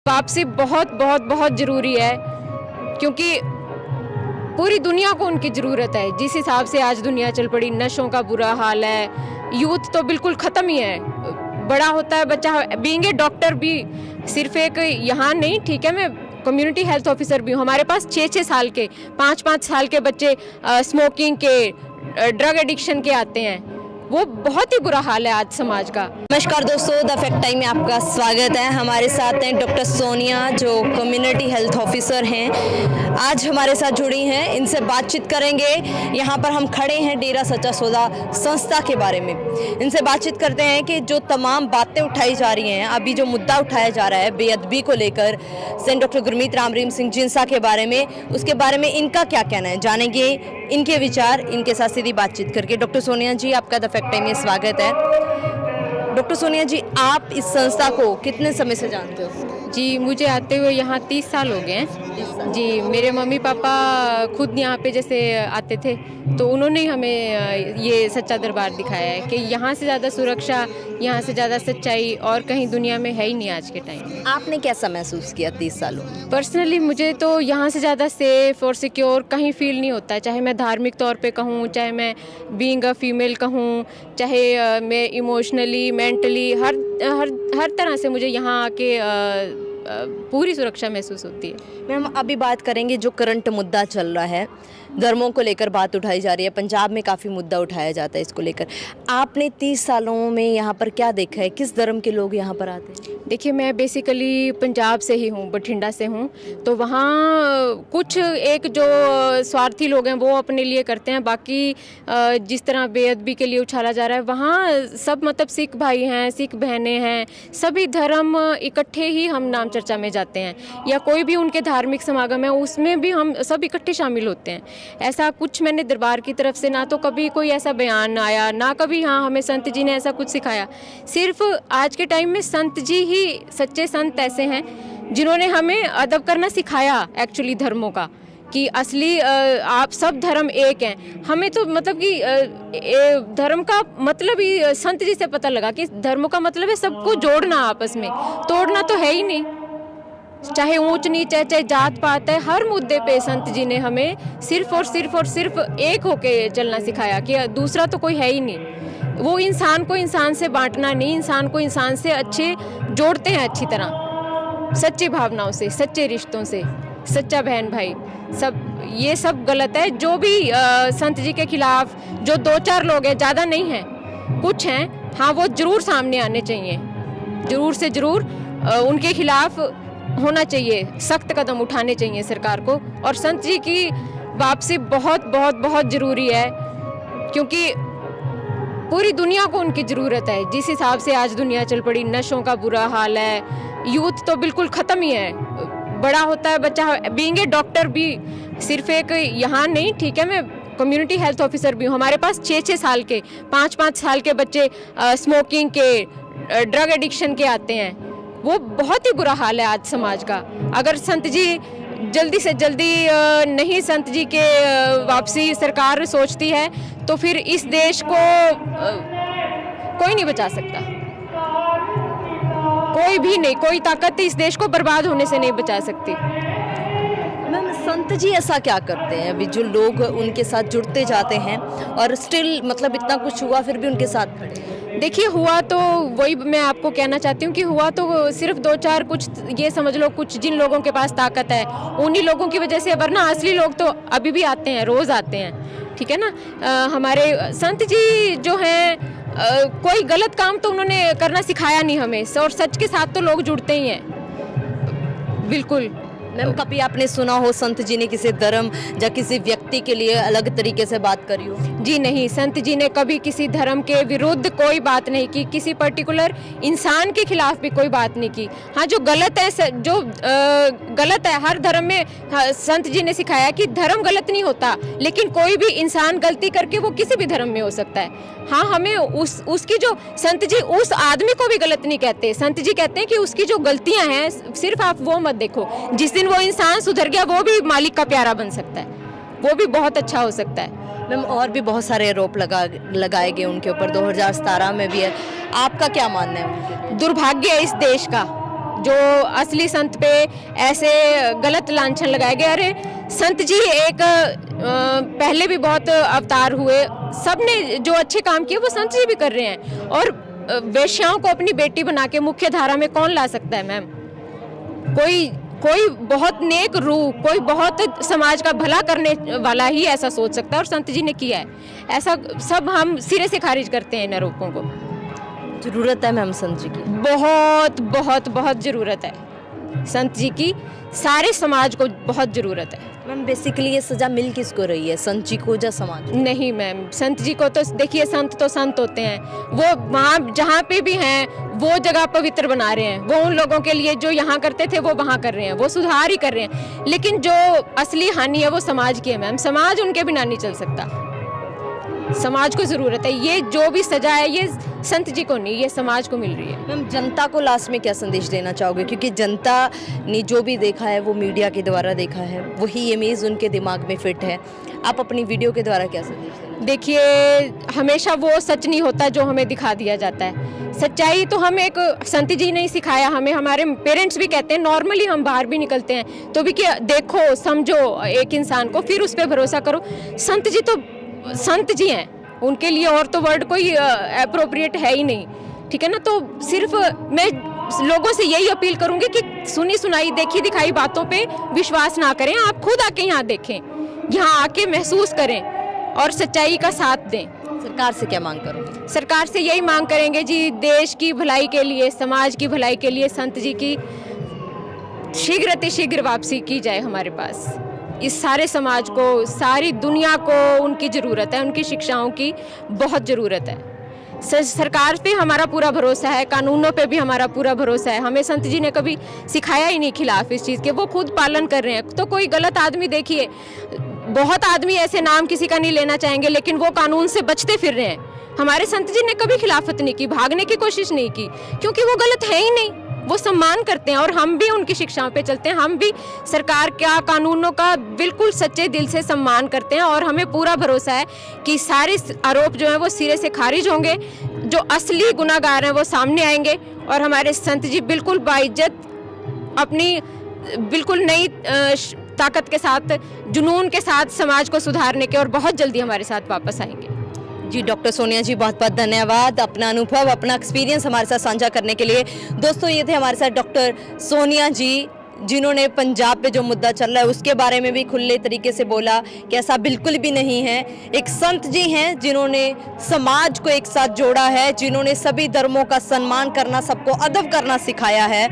वापसी बहुत बहुत बहुत ज़रूरी है, क्योंकि पूरी दुनिया को उनकी ज़रूरत है। जिस हिसाब से आज दुनिया चल पड़ी, नशों का बुरा हाल है, यूथ तो बिल्कुल ख़त्म ही है। बड़ा होता है बच्चा, बीइंग ए डॉक्टर भी सिर्फ एक यहाँ नहीं, ठीक है, मैं कम्युनिटी हेल्थ ऑफिसर भी हूँ। हमारे पास 6-6 साल के, 5-5 साल के बच्चे स्मोकिंग के, ड्रग एडिक्शन के आते हैं। वो बहुत ही बुरा हाल है आज समाज का। नमस्कार दोस्तों, द फैक्ट टाइम में आपका स्वागत है। हमारे साथ हैं डॉक्टर सोनिया, जो कम्युनिटी हेल्थ ऑफिसर हैं। आज हमारे साथ जुड़ी हैं, इनसे बातचीत करेंगे। यहाँ पर हम खड़े हैं डेरा सच्चा सौदा संस्था के बारे में। इनसे बातचीत करते हैं कि जो तमाम बातें उठाई जा रही हैं, अभी जो मुद्दा उठाया जा रहा है बेअदबी को लेकर, सेंट डॉक्टर गुरमीत राम रहीम सिंह जिंसा के बारे में, उसके बारे में इनका क्या कहना है, जानेंगे इनके विचार, इनके साथ सीधी बातचीत करके। डॉक्टर सोनिया जी, आपका द फैक्ट टाइम में स्वागत है। डॉक्टर सोनिया जी, आप इस संस्था को कितने समय से जानते हो? जी, मुझे आते हुए यहाँ 30 साल हो गए हैं। जी, मेरे मम्मी पापा खुद यहाँ पे जैसे आते थे, तो उन्होंने हमें ये सच्चा दरबार दिखाया है कि यहाँ से ज़्यादा सुरक्षा, यहाँ से ज़्यादा सच्चाई और कहीं दुनिया में है ही नहीं आज के टाइम में। आपने कैसा महसूस किया 30 सालों में? पर्सनली मुझे तो यहाँ से ज़्यादा सेफ़ और सिक्योर कहीं फील नहीं होता है। चाहे मैं धार्मिक तौर पे कहूँ, चाहे मैं बीइंग अ फीमेल कहूँ, चाहे मैं इमोशनली, मेंटली, हर तरह से मुझे यहाँ आके पूरी सुरक्षा महसूस होती है। मैम, अभी बात करेंगे जो करंट मुद्दा चल रहा है, धर्मों को लेकर बात उठाई जा रही है। पंजाब में काफ़ी मुद्दा उठाया जाता है इसको लेकर। आपने 30 सालों में यहाँ पर क्या देखा है? किस धर्म के लोग यहाँ पर आते हैं? देखिए, मैं बेसिकली पंजाब से ही हूँ, बठिंडा से हूँ। तो वहाँ कुछ एक जो स्वार्थी लोग हैं वो अपने लिए करते हैं, बाकी जिस तरह बेअदबी के लिए उछाला जा रहा है, वहाँ सब मतलब सिख भाई हैं, सिख बहनें हैं, सभी धर्म इकट्ठे ही हम नाम चर्चा में जाते हैं, या कोई भी उनके धार्मिक समागम है उसमें भी हम सब इकट्ठे शामिल होते हैं। ऐसा कुछ मैंने दरबार की तरफ से ना तो कभी कोई ऐसा बयान आया, ना कभी हाँ हमें संत जी ने ऐसा कुछ सिखाया। सिर्फ आज के टाइम में संत जी ही सच्चे संत ऐसे हैं जिन्होंने हमें अदब करना सिखाया, एक्चुअली धर्मों का, कि असली आप सब धर्म एक हैं। हमें तो मतलब कि धर्म का मतलब ही संत जी से पता लगा कि धर्म का मतलब है सबको जोड़ना, आपस में तोड़ना तो है ही नहीं। चाहे ऊंच नीच है, चाहे जात पात है, हर मुद्दे पे संत जी ने हमें सिर्फ और सिर्फ एक होके चलना सिखाया कि दूसरा तो कोई है ही नहीं। वो इंसान को इंसान से बांटना नहीं, इंसान को इंसान से अच्छे जोड़ते हैं, अच्छी तरह, सच्ची भावनाओं से, सच्चे रिश्तों से, सच्चा बहन भाई। ये सब गलत है। जो भी संत जी के खिलाफ जो 2-4 लोग हैं, ज़्यादा नहीं हैं, कुछ हैं, हाँ, वो जरूर सामने आने चाहिए, जरूर से जरूर उनके खिलाफ होना चाहिए, सख्त कदम उठाने चाहिए सरकार को। और संत जी की वापसी बहुत बहुत बहुत ज़रूरी है, क्योंकि पूरी दुनिया को उनकी ज़रूरत है। जिस हिसाब से आज दुनिया चल पड़ी, नशों का बुरा हाल है, यूथ तो बिल्कुल ख़त्म ही है। बड़ा होता है बच्चा, बीइंग ए डॉक्टर भी सिर्फ एक यहाँ नहीं, ठीक है, मैं कम्युनिटी हेल्थ ऑफिसर भी हूँ। हमारे पास 6-6 साल के, 5-5 साल के बच्चे स्मोकिंग के, ड्रग एडिक्शन के आते हैं। वो बहुत ही बुरा हाल है आज समाज का। अगर संत जी जल्दी से जल्दी नहीं संत जी के वापसी सरकार सोचती है, तो फिर इस देश को कोई नहीं बचा सकता, कोई भी नहीं, कोई ताकत इस देश को बर्बाद होने से नहीं बचा सकती। मैम, संत जी ऐसा क्या करते हैं अभी जो लोग उनके साथ जुड़ते जाते हैं और स्टिल मतलब इतना कुछ हुआ फिर भी उनके साथ खड़े हैं? देखिए, हुआ तो वही मैं आपको कहना चाहती हूँ कि हुआ तो सिर्फ 2-4 कुछ, ये समझ लो कुछ जिन लोगों के पास ताकत है उन्हीं लोगों की वजह से, वरना असली लोग तो अभी भी आते हैं, रोज़ आते हैं, ठीक है ना। हमारे संत जी जो हैं, कोई गलत काम तो उन्होंने करना सिखाया नहीं हमें, और सच के साथ तो लोग जुड़ते ही हैं, बिल्कुल। मैम, कभी आपने सुना हो संत जी ने किसी धर्म या किसी व्यक्ति के लिए अलग तरीके से बात करी हो? जी नहीं, संत जी ने कभी किसी धर्म के विरुद्ध कोई बात नहीं की, किसी पर्टिकुलर इंसान के खिलाफ भी कोई बात नहीं की। हाँ, जो गलत है, जो गलत है, हर धर्म में संत जी ने सिखाया कि धर्म गलत नहीं होता, लेकिन कोई भी इंसान गलती करके वो किसी भी धर्म में हो सकता है। हाँ, हमें उसकी जो, संत जी उस आदमी को भी गलत नहीं कहते। संत जी कहते हैं कि उसकी जो गलतियां हैं, सिर्फ आप वो मत देखो, जिस दिन वो इंसान सुधर गया वो भी मालिक का प्यारा बन सकता है, वो भी बहुत अच्छा हो सकता है। मैम, और भी बहुत सारे आरोप लगाए गए उनके ऊपर, 2017 में भी है। आपका क्या मानना है उनके? दुर्भाग्य है इस देश का जो असली संत पे ऐसे गलत लांछन लगाए गए। अरे संत जी एक पहले भी बहुत अवतार हुए, सबने जो अच्छे काम किए वो संत जी भी कर रहे हैं। और वेश्याओं को अपनी बेटी बना के मुख्य धारा में कौन ला सकता है मैम? कोई बहुत नेक रूह, कोई बहुत समाज का भला करने वाला ही ऐसा सोच सकता है, और संत जी ने किया है ऐसा। सब हम सिरे से खारिज करते हैं इन आरोपों को। जरूरत है मैम संत जी की? बहुत बहुत बहुत ज़रूरत है संत जी की, सारे समाज को बहुत ज़रूरत है। मैम बेसिकली ये सजा मिल किसको रही है, संत जी को या समाज? नहीं मैम, संत जी को तो देखिए, संत तो संत होते हैं, वो वहाँ जहाँ पे भी हैं वो जगह पवित्र बना रहे हैं। वो उन लोगों के लिए जो यहाँ करते थे वो वहाँ कर रहे हैं, वो सुधार ही कर रहे हैं। लेकिन जो असली हानि है वो समाज की है मैम। समाज उनके बिना नहीं चल सकता, समाज को ज़रूरत है। ये जो भी सजा है ये संत जी को नहीं, ये समाज को मिल रही है। मैम जनता को लास्ट में क्या संदेश देना चाहोगे, क्योंकि जनता ने जो भी देखा है वो मीडिया के द्वारा देखा है, वही इमेज उनके दिमाग में फिट है। आप अपनी वीडियो के द्वारा क्या संदेश देना? देखिए, हमेशा वो सच नहीं होता जो हमें दिखा दिया जाता है। सच्चाई तो हम एक संत जी ने ही सिखाया हमें, हमारे पेरेंट्स भी कहते हैं। नॉर्मली हम बाहर भी निकलते हैं तो भी कि देखो समझो एक इंसान को, फिर उस पर भरोसा करो। संत जी तो संत जी हैं, उनके लिए और तो वर्ड कोई अप्रोप्रिएट है ही नहीं, ठीक है ना। तो सिर्फ मैं लोगों से यही अपील करूंगी कि सुनी सुनाई देखी दिखाई बातों पे विश्वास ना करें। आप खुद आके यहाँ देखें, यहाँ आके महसूस करें और सच्चाई का साथ दें। सरकार से क्या मांग करोगे? सरकार से यही मांग करेंगे जी, देश की भलाई के लिए, समाज की भलाई के लिए संत जी की शीघ्र वापसी की जाए हमारे पास। इस सारे समाज को, सारी दुनिया को उनकी ज़रूरत है, उनकी शिक्षाओं की बहुत ज़रूरत है। सरकार पे हमारा पूरा भरोसा है, कानूनों पे भी हमारा पूरा भरोसा है। हमें संत जी ने कभी सिखाया ही नहीं खिलाफ इस चीज़ के, वो खुद पालन कर रहे हैं। तो कोई गलत आदमी, देखिए बहुत आदमी ऐसे नाम किसी का नहीं लेना चाहेंगे, लेकिन वो कानून से बचते फिर रहे हैं। हमारे संत जी ने कभी खिलाफत नहीं की, भागने की कोशिश नहीं की, क्योंकि वो गलत है ही नहीं, वो सम्मान करते हैं। और हम भी उनकी शिक्षाओं पे चलते हैं, हम भी सरकार का, कानूनों का बिल्कुल सच्चे दिल से सम्मान करते हैं। और हमें पूरा भरोसा है कि सारे आरोप जो हैं वो सिरे से खारिज होंगे, जो असली गुनाहगार हैं वो सामने आएंगे, और हमारे संत जी बिल्कुल बाइज्जत अपनी बिल्कुल नई ताकत के साथ, जुनून के साथ समाज को सुधारने के, और बहुत जल्दी हमारे साथ वापस आएंगे। जी डॉक्टर सोनिया जी, बहुत बहुत धन्यवाद अपना अनुभव, अपना एक्सपीरियंस हमारे साथ साझा करने के लिए। दोस्तों, ये थे हमारे साथ डॉक्टर सोनिया जी, जिन्होंने पंजाब पे जो मुद्दा चल रहा है उसके बारे में भी खुले तरीके से बोला कि ऐसा बिल्कुल भी नहीं है। एक संत जी हैं जिन्होंने समाज को एक साथ जोड़ा है, जिन्होंने सभी धर्मों का सम्मान करना, सबको अदब करना सिखाया है।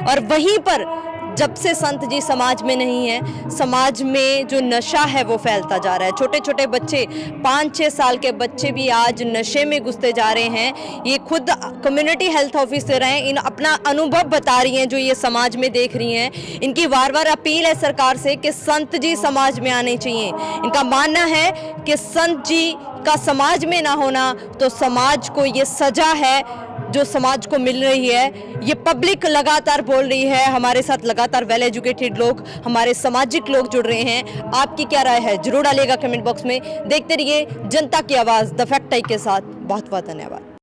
और वहीं पर जब से संत जी समाज में नहीं है, समाज में जो नशा है वो फैलता जा रहा है। छोटे छोटे बच्चे, 5-6 साल के बच्चे भी आज नशे में घुसते जा रहे हैं। ये खुद कम्युनिटी हेल्थ ऑफिसर हैं, इन अपना अनुभव बता रही हैं जो ये समाज में देख रही हैं। इनकी बार बार अपील है सरकार से कि संत जी समाज में आने चाहिए। इनका मानना है कि संत जी का समाज में ना होना तो समाज को ये सजा है जो समाज को मिल रही है। ये पब्लिक लगातार बोल रही है, हमारे साथ लगातार वेल एजुकेटेड लोग, हमारे सामाजिक लोग जुड़ रहे हैं। आपकी क्या राय है जरूर डालिएगा कमेंट बॉक्स में। देखते रहिए जनता की आवाज़ द फैक्ट टाइक के साथ। बहुत बहुत धन्यवाद।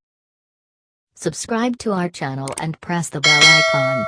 Subscribe to our channel and press the bell icon.